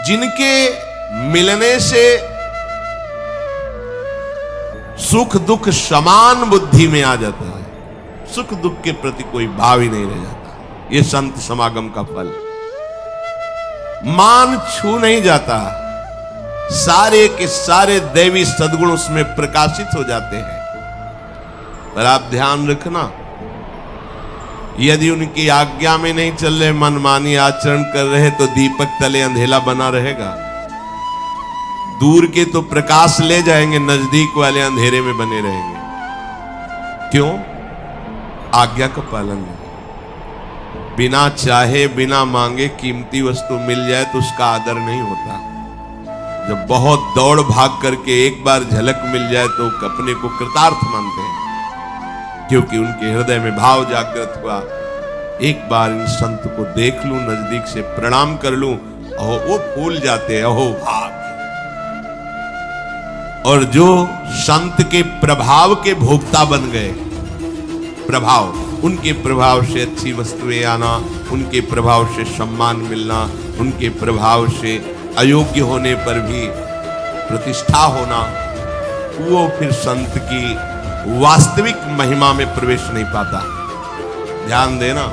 जिनके मिलने से सुख दुख समान बुद्धि में आ जाता है, सुख दुख के प्रति कोई भाव ही नहीं रह जाता। यह संत समागम का फल। मान छू नहीं जाता, सारे के सारे दैवी सद्गुण उसमें प्रकाशित हो जाते हैं। पर आप ध्यान रखना, यदि उनकी आज्ञा में नहीं चल रहे, मनमानी आचरण कर रहे, तो दीपक तले अंधेला बना रहेगा। दूर के तो प्रकाश ले जाएंगे, नजदीक वाले अंधेरे में बने रहेंगे। क्यों? आज्ञा का पालन नहीं। बिना चाहे बिना मांगे कीमती वस्तु मिल जाए तो उसका आदर नहीं होता। जब बहुत दौड़ भाग करके एक बार झलक मिल जाए तो अपने को कृतार्थ मानते हैं, क्योंकि उनके हृदय में भाव जागृत हुआ, एक बार इन संत को देख लूं, नजदीक से प्रणाम कर लूं, अहो वो फूल जाते हैं, अहो भाग। और जो संत के प्रभाव के भोक्ता बन गए, प्रभाव, उनके प्रभाव से अच्छी वस्तुएं आना, उनके प्रभाव से सम्मान मिलना, उनके प्रभाव से अयोग्य होने पर भी प्रतिष्ठा होना, वो फिर संत की वास्तविक महिमा में प्रवेश नहीं पाता। ध्यान देना,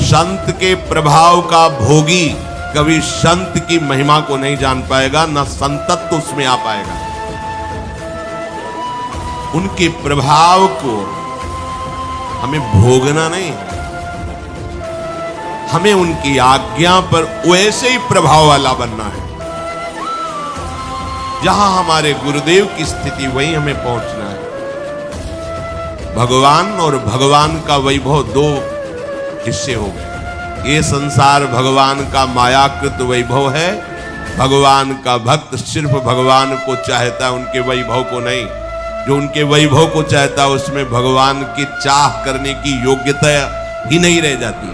संत के प्रभाव का भोगी कभी संत की महिमा को नहीं जान पाएगा, ना संतत्व उसमें आ पाएगा। उनके प्रभाव को हमें भोगना नहीं, हमें उनकी आज्ञा पर वैसे ही प्रभाव वाला बनना है। जहां हमारे गुरुदेव की स्थिति, वहीं हमें पहुंचना है। भगवान और भगवान का वैभव दो हिस्से हो गए। ये संसार भगवान का मायाकृत वैभव है। भगवान का भक्त सिर्फ भगवान को चाहता है, उनके वैभव को नहीं। जो उनके वैभव को चाहता है उसमें भगवान की चाह करने की योग्यता ही नहीं रह जाती।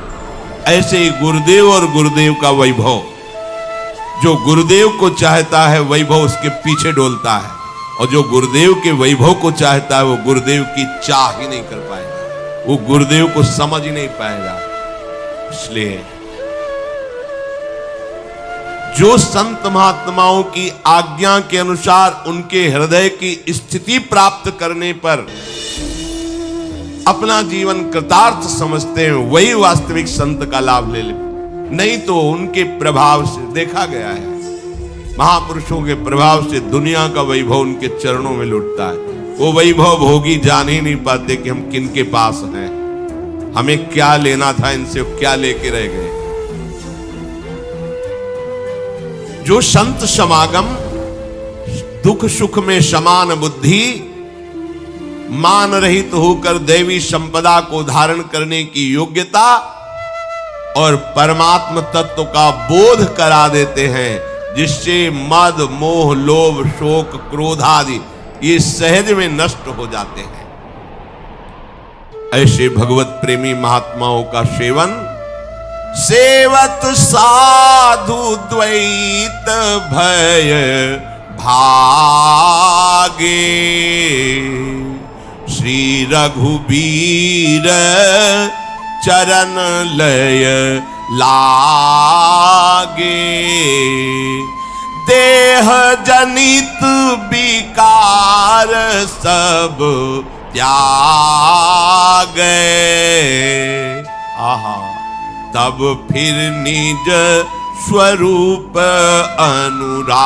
ऐसे ही गुरुदेव और गुरुदेव का वैभव, जो गुरुदेव को चाहता है वैभव उसके पीछे डोलता है, और जो गुरुदेव के वैभव को चाहता है वो गुरुदेव की चाह ही नहीं कर पाएगा, वो गुरुदेव को समझ ही नहीं पाएगा। इसलिए जो संत महात्माओं की आज्ञा के अनुसार उनके हृदय की स्थिति प्राप्त करने पर अपना जीवन कृतार्थ समझते हैं, वही वास्तविक संत का लाभ ले ले। नहीं तो उनके प्रभाव से देखा गया है, महापुरुषों के प्रभाव से दुनिया का वैभव उनके चरणों में लुटता है। वो वैभव भोगी जान ही नहीं पाते कि हम किन के पास हैं, हमें क्या लेना था इनसे, क्या लेके रह गए। जो संत समागम, दुख सुख में समान बुद्धि, मान रहित होकर दैवी संपदा को धारण करने की योग्यता और परमात्म तत्व का बोध करा देते हैं, जिससे मद मोह लोभ शोक क्रोध आदि ये सहज में नष्ट हो जाते हैं। ऐसे भगवत प्रेमी महात्माओं का सेवन, सेवत साधु द्वैत भय भागे, श्री रघुबीर चरण लय लागे, देह जनित विकार सब त्यागे, आहा तब फिर निज स्वरूप अनुराग,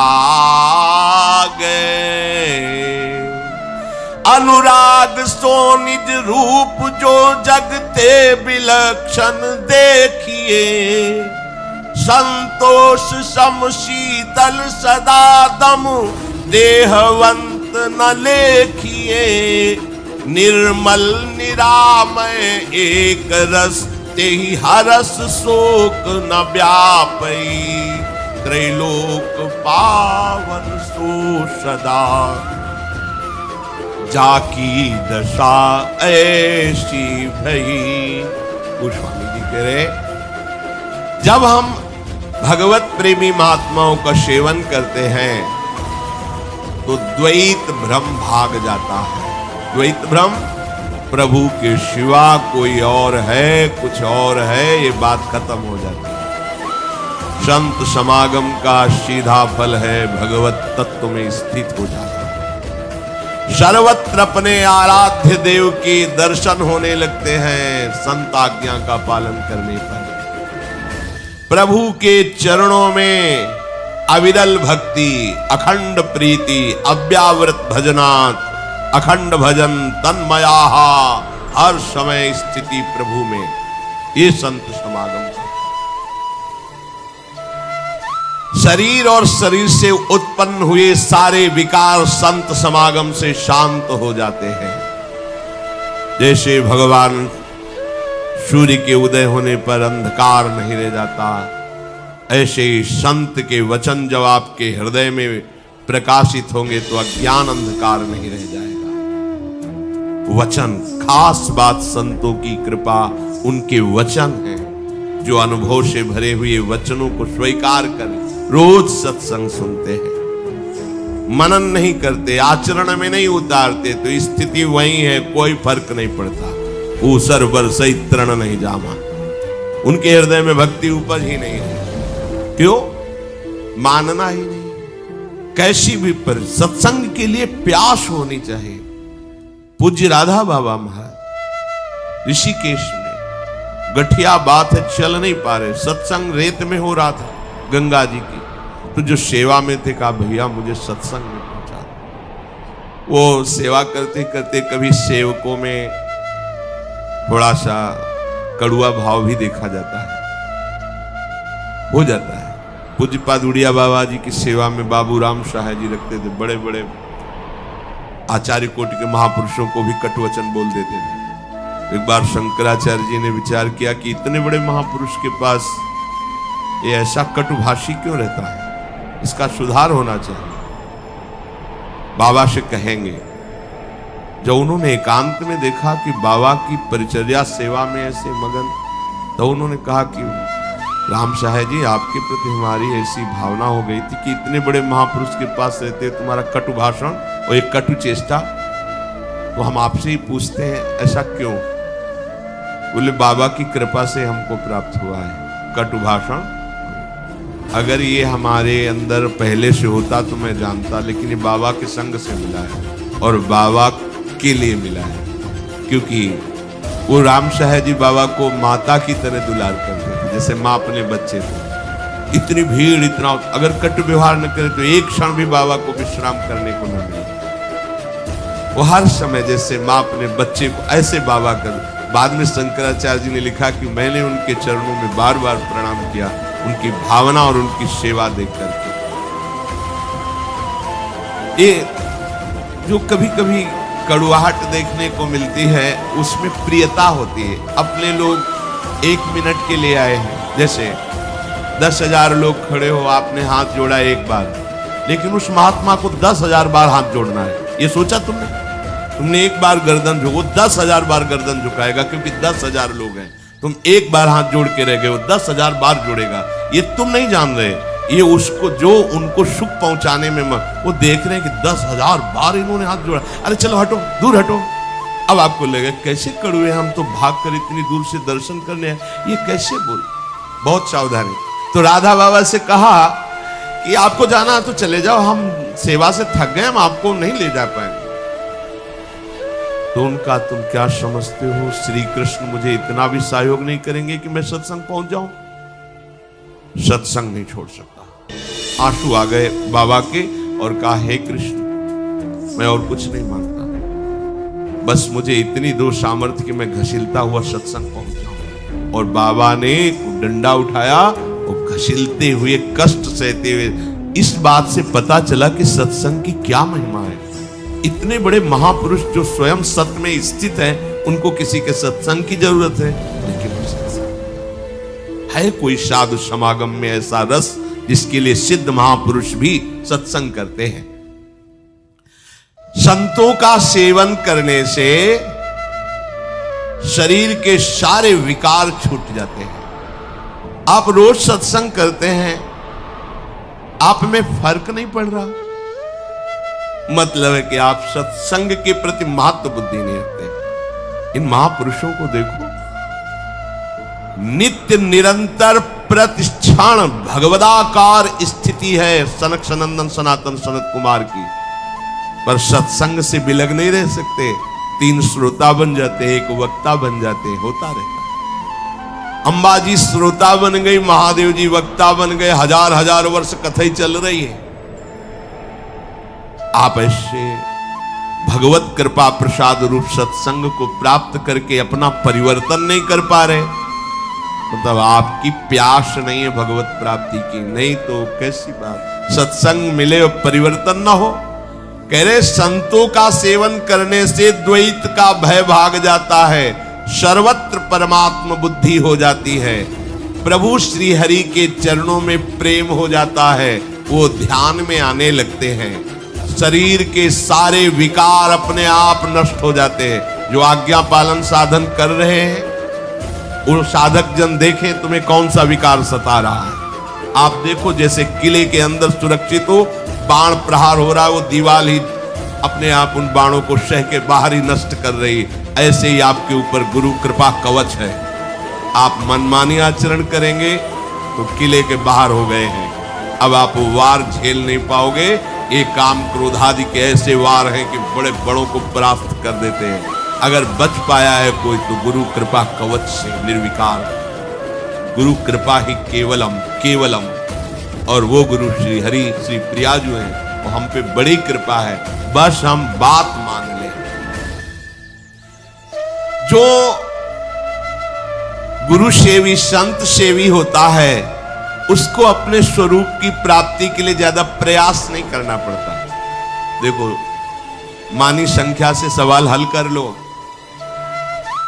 अनुराग सो निज रूप जो जगते विलक्षण देखिए, संतोष सम शीतल सदा दम देहवंत न लेखिए, निर्मल निरामय एक रस तेहि हरस शोक न व्यापई, त्रैलोक पावन सो सदा, जाकी दशा ऐसी भई। गोस्वामी जी कह रहे, जब हम भगवत प्रेमी महात्माओं का सेवन करते हैं तो द्वैत भ्रम भाग जाता है। द्वैत भ्रम, प्रभु के सिवा कोई और है, कुछ और है, ये बात खत्म हो जाती है। संत समागम का सीधा फल है भगवत तत्व में स्थित हो जाना। सर्वत्र अपने आराध्य देव के दर्शन होने लगते हैं संत आज्ञा का पालन करने पर। प्रभु के चरणों में अविरल भक्ति, अखंड प्रीति, अव्यावृत भजनात्, अखंड भजन तन्मया, हर समय स्थिति प्रभु में, ये संत समागम है। शरीर और शरीर से उत्पन्न हुए सारे विकार संत समागम से शांत हो जाते हैं। जैसे भगवान सूर्य के उदय होने पर अंधकार नहीं रह जाता, ऐसे ही संत के वचन जब आपके हृदय में प्रकाशित होंगे तो अज्ञान अंधकार नहीं रह जाएगा। वचन, खास बात संतों की कृपा उनके वचन हैं, जो अनुभव से भरे हुए वचनों को स्वीकार कर रोज सत्संग सुनते हैं, मनन नहीं करते, आचरण में नहीं उतारते, तो स्थिति वही है, कोई फर्क नहीं पड़ता। ऊसर बरसई तृण नहीं जामा, उनके हृदय में भक्ति उपज ही नहीं है। क्यों? मानना ही नहीं। कैसी भी पर सत्संग के लिए प्यास होनी चाहिए। पूज्य राधा बाबा महाराज ऋषिकेश में गठिया बात है, चल नहीं पा रहे, सत्संग रेत में हो रहा था गंगा जी की, तो जो सेवा में थे कहा भैया मुझे सत्संग में पहुंचा दो। वो सेवा करते करते कभी सेवकों में थोड़ा सा कड़ुआ भाव भी देखा जाता है, हो जाता है। पूज्य पादुड़िया बाबा जी की सेवा में बाबू राम शाह जी रखते थे, बड़े बड़े आचार्य कोटि के महापुरुषों को भी कटुवचन बोल देते थे। एक बार शंकराचार्य जी ने विचार किया कि इतने बड़े महापुरुष के पास ये ऐसा कटुभाषी क्यों रहता है, इसका सुधार होना चाहिए, बाबा से कहेंगे। जब उन्होंने एकांत में देखा कि बाबा की परिचर्या सेवा में ऐसे मगन, तो उन्होंने कहा कि राम शाह जी आपके प्रति हमारी ऐसी भावना हो गई थी कि इतने बड़े महापुरुष के पास रहते तुम्हारा कटु भाषण और एक कटु चेष्टा, तो हम आपसे ही पूछते हैं ऐसा क्यों? बोले बाबा की कृपा से हमको प्राप्त हुआ है कटु भाषण। अगर ये हमारे अंदर पहले से होता तो मैं जानता, लेकिन ये बाबा के संग से मिला है और बाबा के लिए मिला है, क्योंकि वो राम शाह जी बाबा को माता की तरह दुलार करते थे, जैसे माँ अपने बच्चे थे। इतनी भीड़, इतना, अगर कटु व्यवहार न करे तो एक क्षण भी बाबा को विश्राम करने को न मिले। वो हर समय जैसे माँ अपने बच्चे को, ऐसे बाबा कर। बाद में शंकराचार्य जी ने लिखा कि मैंने उनके चरणों में बार बार प्रणाम किया, उनकी भावना और उनकी सेवा देख करके। ये जो कभी कभी कड़ुआहट देखने को मिलती है, उसमें प्रियता होती है। अपने लोग 1 मिनट के लिए आए हैं, जैसे 10,000 लोग खड़े हो, आपने हाथ जोड़ा एक बार, लेकिन उस महात्मा को 10,000 बार हाथ जोड़ना है। ये सोचा तुमने एक बार गर्दन झुको, 10,000 बार गर्दन झुकाएगा, क्योंकि 10,000 लोग हैं। तुम एक बार हाथ जोड़ के रह गए, वो 10,000 बार जोड़ेगा। ये तुम नहीं जान रहे, ये उसको जो उनको सुख पहुंचाने में वो देख रहे हैं कि 10,000 बार इन्होंने हाथ जोड़ा, अरे चलो हटो, दूर हटो। अब आपको लगे कैसे कड़ुए, हम तो भाग कर इतनी दूर से दर्शन करने आए, ये कैसे बोल। बहुत सावधानी। तो राधा बाबा से कहा कि आपको जाना है तो चले जाओ, हम सेवा से थक गए, हम आपको नहीं ले जा पाएंगे। तो उनका तुम क्या समझते हो, श्री कृष्ण मुझे इतना भी सहयोग नहीं करेंगे कि मैं सत्संग पहुंच जाऊं? सत्संग नहीं छोड़ सकता। आंसू आ गए बाबा के और कहा हे कृष्ण, मैं और कुछ नहीं मांगता, बस मुझे इतनी दो सामर्थ्य कि मैं घसीलता हुआ सत्संग पहुंच जाऊं। और बाबा ने डंडा उठाया और घसीलते हुए, कष्ट सहते हुए। इस बात से पता चला कि सत्संग की क्या महिमा है। इतने बड़े महापुरुष जो स्वयं सत्य में स्थित हैं, उनको किसी के सत्संग की जरूरत है, लेकिन है कोई साधु समागम में ऐसा रस जिसके लिए सिद्ध महापुरुष भी सत्संग करते हैं। संतों का सेवन करने से शरीर के सारे विकार छूट जाते हैं। आप रोज सत्संग करते हैं, आप में फर्क नहीं पड़ रहा, मतलब है कि आप सत्संग के प्रति महत्व बुद्धि नहीं रखते। इन महापुरुषों को देखो, नित्य निरंतर प्रतिक्षण भगवदाकार स्थिति है सनक सनंदन सनातन सनत कुमार की, पर सत्संग से बिलग नहीं रह सकते। 3 श्रोता बन जाते, 1 वक्ता बन जाते, होता रहता। अंबाजी श्रोता बन गई, महादेव जी वक्ता बन गए, हजार हजार वर्ष कथाई चल रही है। आप ऐसे भगवत कृपा प्रसाद रूप सत्संग को प्राप्त करके अपना परिवर्तन नहीं कर पा रहे, मतलब आपकी प्यास नहीं है भगवत प्राप्ति की। नहीं तो कैसी बात, सत्संग मिले और परिवर्तन ना हो। कह रहे संतों का सेवन करने से द्वैत का भय भाग जाता है, सर्वत्र परमात्म बुद्धि हो जाती है, प्रभु श्री हरि के चरणों में प्रेम हो जाता है, वो ध्यान में आने लगते हैं, शरीर के सारे विकार अपने आप नष्ट हो जाते हैं। जो आज्ञा पालन साधन कर रहे हैं वो साधक जन देखें तुम्हें कौन सा विकार सता रहा है। आप देखो जैसे किले के अंदर सुरक्षित हो, बाण प्रहार हो रहा है, वो दीवार ही अपने आप उन बाणों को सह के बाहर ही नष्ट कर रही, ऐसे ही आपके ऊपर गुरु कृपा कवच है। आप मनमानी आचरण करेंगे तो किले के बाहर हो गए हैं, अब आप वार झेल नहीं पाओगे। ये काम क्रोधादि के ऐसे वार हैं कि बड़े बड़ों को परास्त कर देते हैं। अगर बच पाया है कोई तो गुरु कृपा कवच से निर्विकार, गुरु कृपा ही केवलम केवलम, और वो गुरु श्री हरि श्री प्रियाजू हैं, वो हम पे बड़ी कृपा है, बस हम बात मान लें। जो गुरु सेवी संत सेवी होता है उसको अपने स्वरूप की प्राप्ति के लिए ज्यादा प्रयास नहीं करना पड़ता। देखो मानी संख्या से सवाल हल कर लो,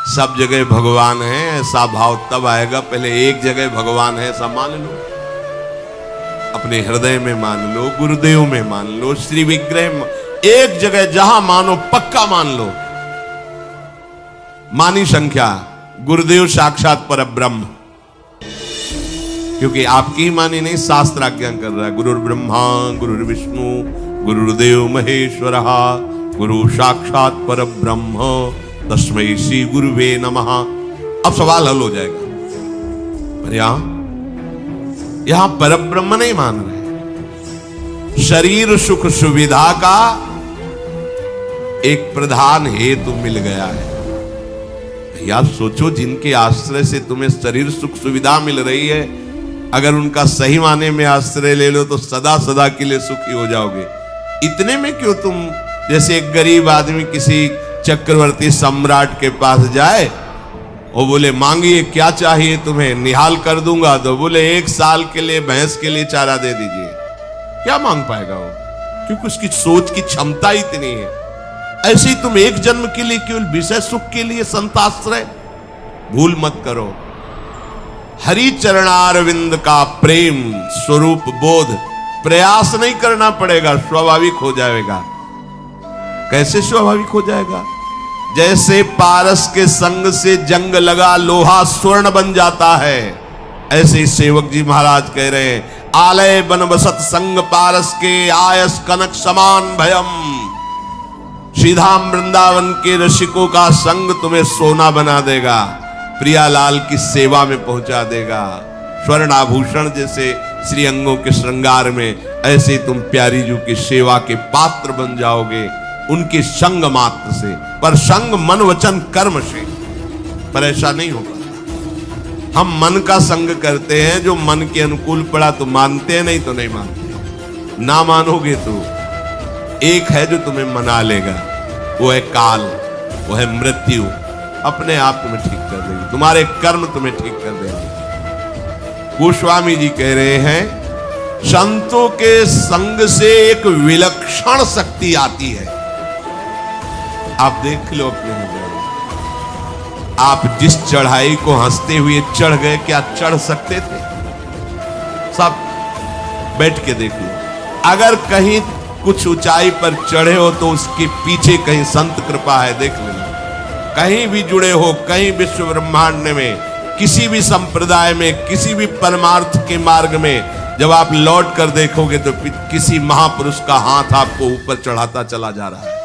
सब जगह भगवान है ऐसा भाव तब आएगा, पहले एक जगह भगवान है ऐसा मान लो, अपने हृदय में मान लो, गुरुदेव में मान लो, श्री विग्रह में, एक जगह जहां मानो पक्का मान लो। मानी संख्या गुरुदेव साक्षात पर ब्रह्म, क्योंकि आपकी ही मानी नहीं, शास्त्र आज्ञा कर रहा है। गुरुर ब्रह्मा गुरुर्विष्णु गुरुर्देव महेश्वर गुरु साक्षात पर ब्रह्म तस्मै श्री गुरुवे नमः। अब सवाल हल हो जाएगा, पर यहां पर ब्रह्म नहीं मान रहे, शरीर सुख सुविधा का एक प्रधान हेतु मिल गया है। यार सोचो, जिनके आश्रय से तुम्हें शरीर सुख सुविधा मिल रही है, अगर उनका सही माने में आश्रय ले लो तो सदा सदा के लिए सुखी हो जाओगे। इतने में क्यों तुम, जैसे एक गरीब आदमी किसी चक्रवर्ती सम्राट के पास जाए और बोले मांगिए क्या चाहिए तुम्हें, निहाल कर दूंगा, तो बोले 1 साल के लिए भैंस के लिए चारा दे दीजिए, क्या मांग पाएगा वो, क्योंकि उसकी सोच की क्षमता इतनी है। ऐसे ही तुम एक जन्म के लिए केवल विषय सुख के लिए संताश्रय भूल मत करो। हरि चरणारविंद का प्रेम स्वरूप बोध प्रयास नहीं करना पड़ेगा, स्वाभाविक हो जाएगा। कैसे स्वाभाविक हो जाएगा? जैसे पारस के संग से जंग लगा लोहा स्वर्ण बन जाता है, ऐसे ही सेवक जी महाराज कह रहे हैं, आलय बन बसत संग पारस के आयस कनक समान भयम। श्रीधाम वृंदावन के रसिकों का संग तुम्हें सोना बना देगा, प्रियालाल की सेवा में पहुंचा देगा। स्वर्ण आभूषण जैसे श्री अंगों के श्रृंगार में, ऐसे तुम प्यारी जू की सेवा के पात्र बन जाओगे उनके संग मात्र से। पर संग मन वचन कर्म से, पर ऐसा नहीं होगा। हम मन का संग करते हैं, जो मन के अनुकूल पड़ा तो मानते हैं, नहीं तो नहीं मानते। ना मानोगे तो एक है जो तुम्हें मना लेगा, वो है काल, वो है मृत्यु। अपने आप तुम्हें ठीक कर देगी, तुम्हारे कर्म तुम्हें ठीक कर देंगे। गोस्वामी जी कह रहे हैं, संतों के संग से एक विलक्षण शक्ति आती है। आप देख लो अपने हृदय में, आप जिस चढ़ाई को हंसते हुए चढ़ गए, क्या चढ़ सकते थे? सब बैठ के देख लो, अगर कहीं कुछ ऊंचाई पर चढ़े हो तो उसके पीछे कहीं संत कृपा है, देख लेना। कहीं भी जुड़े हो, कहीं विश्व ब्रह्मांड में, किसी भी संप्रदाय में, किसी भी परमार्थ के मार्ग में, जब आप लौट कर देखोगे तो किसी महापुरुष का हाथ आपको ऊपर चढ़ाता चला जा रहा है।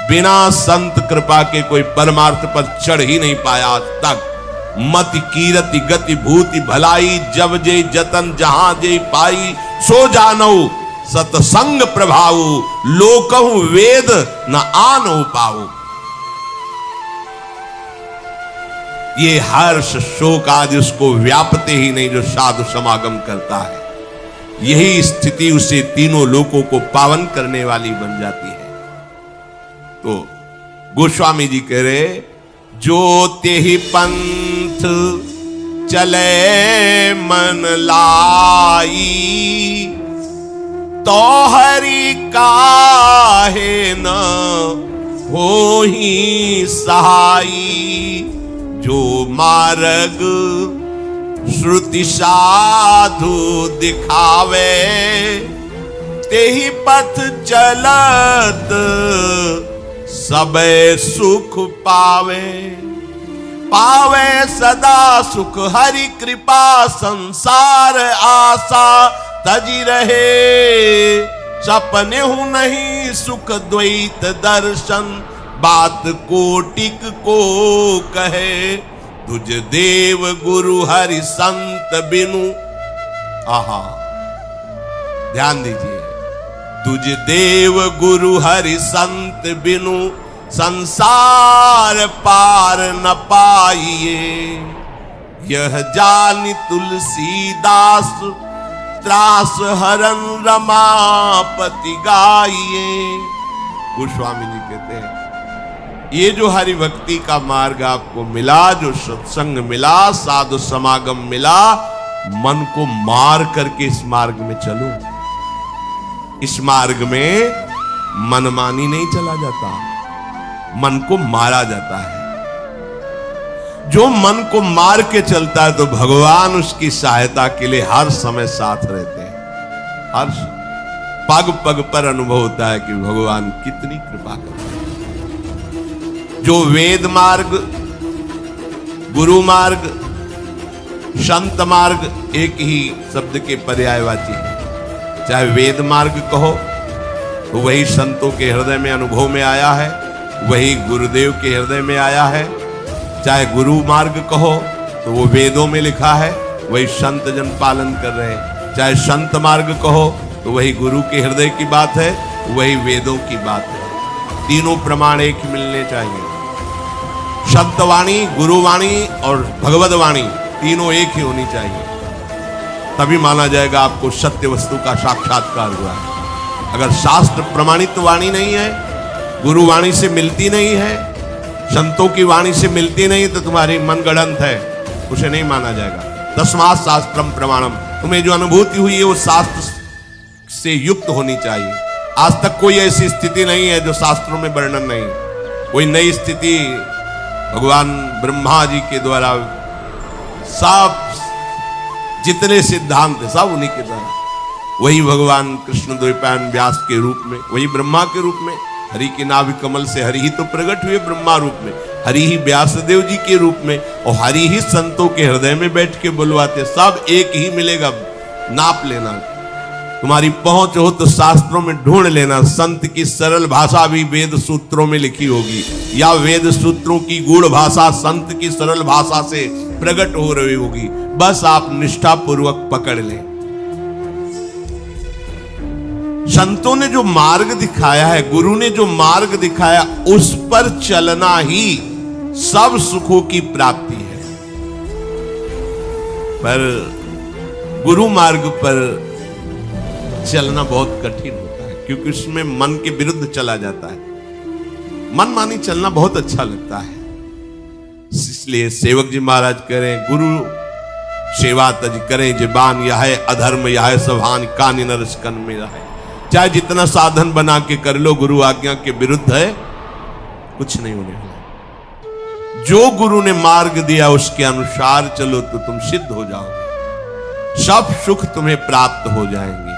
बिना संत कृपा के कोई परमार्थ पर चढ़ ही नहीं पाया आज तक। मति कीरति गति भूति भलाई, जब जे जतन जहां जे पाई, सो जानो सतसंग प्रभाव, लोकहु वेद न आनो पाओ। ये हर्ष शोक आदि उसको व्यापते ही नहीं जो साधु समागम करता है। यही स्थिति उसे तीनों लोकों को पावन करने वाली बन जाती है। तो गोस्वामी जी कह रहे, जो तेहि पंथ चले मन लाई, तो हरि काहे न होहि सहाई। जो मार्ग श्रुति साधु दिखावे, तेहि पथ चलत सबे सुख पावे। पावे सदा सुख हरि कृपा, संसार आशा तजी रहे। सपने हूं नहीं सुख द्वैत दर्शन, बात कोटिक को कहे। तुझ देव गुरु हरि संत बिनु, आहा ध्यान दीजिए, तुझ देव गुरु हरि संत बिनु, संसार पार न पाइए। यह जानि तुलसीदास, त्रास हरन रमापति गाइए। गोस्वामी जी कहते हैं, ये जो हरि भक्ति का मार्ग आपको मिला, जो सत्संग मिला, साधु समागम मिला, मन को मार करके इस मार्ग में चलो। इस मार्ग में मनमानी नहीं चला जाता, मन को मारा जाता है। जो मन को मार के चलता है तो भगवान उसकी सहायता के लिए हर समय साथ रहते हैं। हर पग पग पर अनुभव होता है कि भगवान कितनी कृपा करते हैं। जो वेद मार्ग, गुरु मार्ग, संत मार्ग एक ही शब्द के पर्यायवाची है। चाहे वेद मार्ग कहो तो वही संतों के हृदय में अनुभव में आया है, वही गुरुदेव के हृदय में आया है। चाहे गुरु मार्ग कहो तो वो वेदों में लिखा है, वही संत जन पालन कर रहे हैं। चाहे संत मार्ग कहो तो वही गुरु के हृदय की बात है, वही वेदों की बात है। तीनों प्रमाण एक ही मिलने चाहिए। संतवाणी, गुरुवाणी और भगवद वाणी तीनों एक ही होनी चाहिए, तभी माना जाएगा आपको सत्य वस्तु का साक्षात्कार हुआ है। अगर शास्त्र प्रमाणित वाणी नहीं है, गुरुवाणी से मिलती नहीं है, संतों की वाणी से मिलती नहीं, तो तुम्हारी मनगढ़ंत है, उसे नहीं माना जाएगा। तस्मात् शास्त्रम प्रमाणम, तुम्हें जो अनुभूति हुई है वो शास्त्र से युक्त होनी चाहिए। आज तक कोई ऐसी स्थिति नहीं है जो शास्त्रों में वर्णन नहीं। कोई नई स्थिति भगवान ब्रह्मा जी के द्वारा, सब जितने सिद्धांत है सब उन्हीं के द्वारा। वही भगवान कृष्ण द्वैपायन व्यास के रूप में, वही ब्रह्मा के रूप में, हरि के नाभि कमल से हरि ही तो प्रकट हुए ब्रह्मा रूप में, हरि ही व्यासदेव जी के रूप में, और हरि ही संतों के हृदय में बैठ के बुलवाते। सब एक ही मिलेगा, नाप लेना। तुम्हारी पहुंच हो तो शास्त्रों में ढूंढ लेना, संत की सरल भाषा भी वेद सूत्रों में लिखी होगी, या वेद सूत्रों की गूढ़ भाषा संत की सरल भाषा से प्रकट हो रही होगी। बस आप निष्ठा पूर्वक पकड़ लें। संतों ने जो मार्ग दिखाया है, गुरु ने जो मार्ग दिखाया, उस पर चलना ही सब सुखों की प्राप्ति है। पर गुरु मार्ग पर चलना बहुत कठिन होता है, क्योंकि उसमें मन के विरुद्ध चला जाता है। मन मानी चलना बहुत अच्छा लगता है। इसलिए सेवक जी महाराज करें, गुरु सेवा तज करें जिबान, यह है अधर्म यह है सभान, कान नरस कन में रहे। चाहे जितना साधन बना के कर लो, गुरु आज्ञा के विरुद्ध है, कुछ नहीं होने वाला। जो गुरु ने मार्ग दिया उसके अनुसार चलो तो तुम सिद्ध हो जाओगे, सब सुख तुम्हें प्राप्त हो जाएंगे।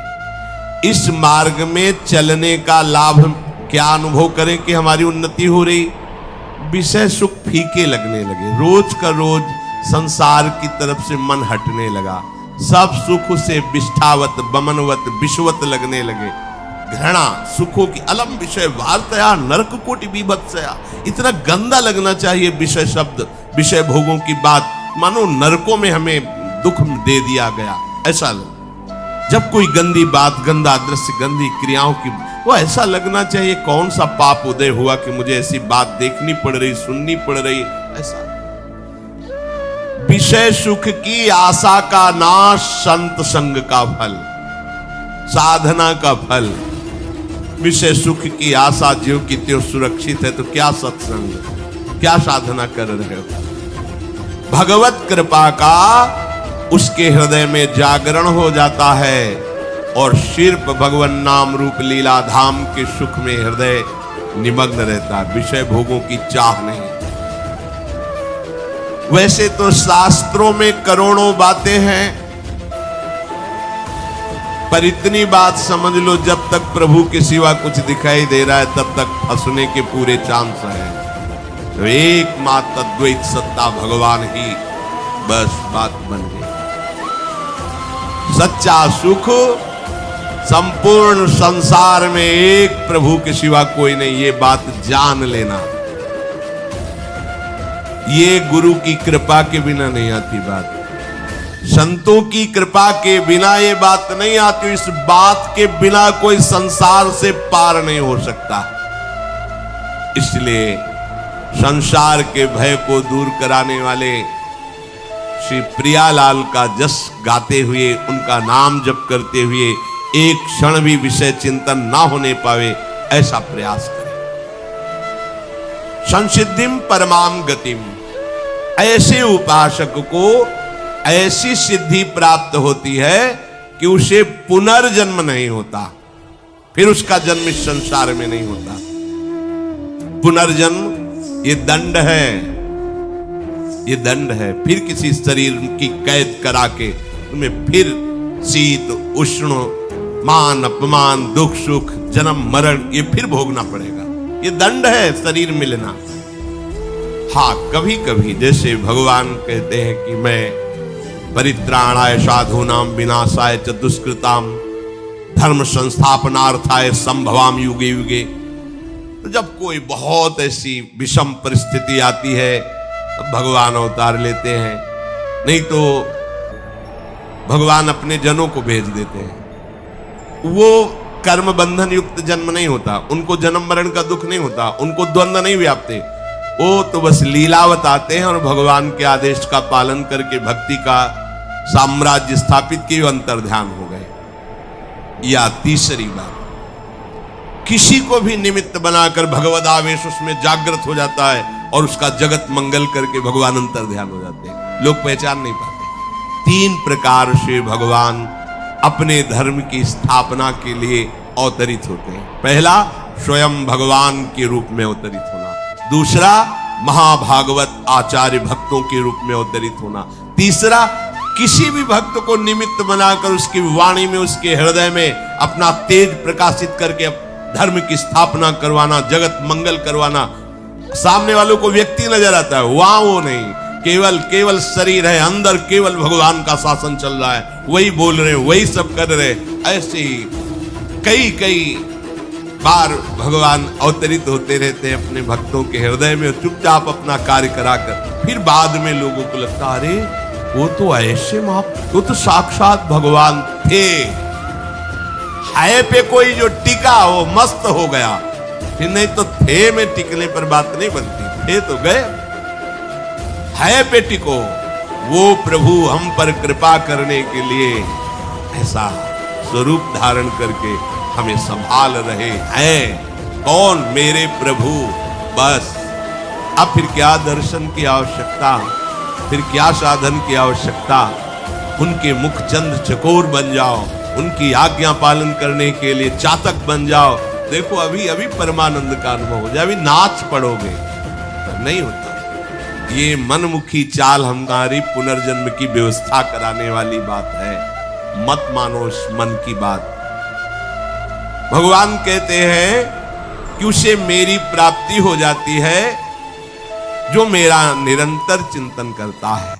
इस मार्ग में चलने का लाभ क्या अनुभव करें कि हमारी उन्नति हो रही? विषय सुख फीके लगने लगे, रोज का रोज संसार की तरफ से मन हटने लगा, सब सुख से विष्ठावत बमनवत विश्वत लगने लगे। घृणा सुखों की अलम विषय वार्तया नरक कोटि बीभत्सया, इतना गंदा लगना चाहिए विषय शब्द, विषय भोगों की बात। मानो नरकों में हमें दुख दे दिया गया, ऐसा लग। जब कोई गंदी बात, गंदा दृश्य, गंदी क्रियाओं की, वो ऐसा लगना चाहिए कौन सा पाप उदय हुआ कि मुझे ऐसी बात देखनी पड़ रही, सुननी पड़ रही, ऐसा। विषय सुख की आशा का नाश, संत संग का फल, साधना का फल। विषय सुख की आशा ज्यों की त्यों सुरक्षित है, तो क्या सत्संग, क्या साधना कर रहे हो? भगवत कृपा का उसके हृदय में जागरण हो जाता है और सिर्फ भगवान नाम रूप लीला धाम के सुख में हृदय निमग्न रहता है, विषय भोगों की चाह नहीं। वैसे तो शास्त्रों में करोड़ों बातें हैं, पर इतनी बात समझ लो, जब तक प्रभु के सिवा कुछ दिखाई दे रहा है तब तक फंसने के पूरे चांस हैं। तो एकमात्र द्वैत सत्ता भगवान ही बस बात बन गई। सच्चा सुख संपूर्ण संसार में एक प्रभु के सिवा कोई नहीं, ये बात जान लेना। ये गुरु की कृपा के बिना नहीं आती बात, संतों की कृपा के बिना ये बात नहीं आती। इस बात के बिना कोई संसार से पार नहीं हो सकता। इसलिए संसार के भय को दूर कराने वाले श्री प्रियालाल का जस गाते हुए, उनका नाम जप करते हुए एक क्षण भी विषय चिंतन ना होने पावे, ऐसा प्रयास करें। संसिद्धिम परमाम गतिम, ऐसे उपासक को ऐसी सिद्धि प्राप्त होती है कि उसे पुनर्जन्म नहीं होता, फिर उसका जन्म इस संसार में नहीं होता। पुनर्जन्म ये दंड है, ये दंड है। फिर किसी शरीर की कैद करा के तुम्हें फिर शीत उष्ण, मान अपमान, दुख सुख, जन्म मरण, ये फिर भोगना पड़ेगा। ये दंड है शरीर मिलना। हाँ, कभी कभी जैसे भगवान कहते हैं कि मैं परित्राणाय साधूनाम विनाशाय च दुष्कृताम धर्म संस्थापनार्थाय संभवाम युगे युगे। तो जब कोई बहुत ऐसी विषम परिस्थिति आती है तब भगवान अवतार लेते हैं, नहीं तो भगवान अपने जनों को भेज देते हैं। वो कर्म बंधन युक्त जन्म नहीं होता, उनको जन्म मरण का दुख नहीं होता, उनको द्वंद्व नहीं व्यापते। वो तो बस लीला बताते हैं और भगवान के आदेश का पालन करके भक्ति का साम्राज्य स्थापित किए, अंतर्ध्यान हो गए। या तीसरी बात, किसी को भी निमित्त बनाकर भगवद आवेश उसमें जागृत हो जाता है और उसका जगत मंगल करके भगवान अंतर्ध्यान हो जाते हैं, लोग पहचान नहीं पाते। 3 प्रकार से भगवान अपने धर्म की स्थापना के लिए अवतरित होते हैं। पहला, स्वयं भगवान के रूप में अवतरित होना। दूसरा, महाभागवत आचार्य भक्तों के रूप में अवतरित होना। तीसरा, किसी भी भक्त को निमित्त बनाकर उसकी वाणी में, उसके हृदय में अपना तेज प्रकाशित करके धर्म की स्थापना करवाना, जगत मंगल करवाना। सामने वालों को व्यक्ति नजर आता है, वहां वो नहीं, केवल शरीर है, अंदर केवल भगवान का शासन चल रहा है, वही बोल रहे, वही सब कर रहे। ऐसे ही कई बार भगवान अवतरित होते रहते हैं अपने भक्तों के हृदय में, चुपचाप अपना कार्य कराकर। फिर बाद में लोगों को लगता, अरे वो तो ऐसे वो तो साक्षात भगवान थे। है पे कोई जो टिका वो मस्त हो गया, फिर नहीं तो थे में टिकने पर बात नहीं बनती। थे तो गए, है पे टिको। वो प्रभु हम पर कृपा करने के लिए ऐसा स्वरूप धारण करके हमें संभाल रहे हैं। कौन? मेरे प्रभु। बस अब फिर क्या दर्शन की आवश्यकता, फिर क्या साधन की आवश्यकता? उनके मुख चंद्र चकोर बन जाओ, उनकी आज्ञा पालन करने के लिए चातक बन जाओ। देखो अभी परमानंद का अनुभव हो जाए, अभी नाच पड़ोगे तो नहीं होता। ये मनमुखी चाल हमारी पुनर्जन्म की व्यवस्था कराने वाली बात है, मत मानो उस मन की बात। भगवान कहते हैं कि उसे मेरी प्राप्ति हो जाती है जो मेरा निरंतर चिंतन करता है।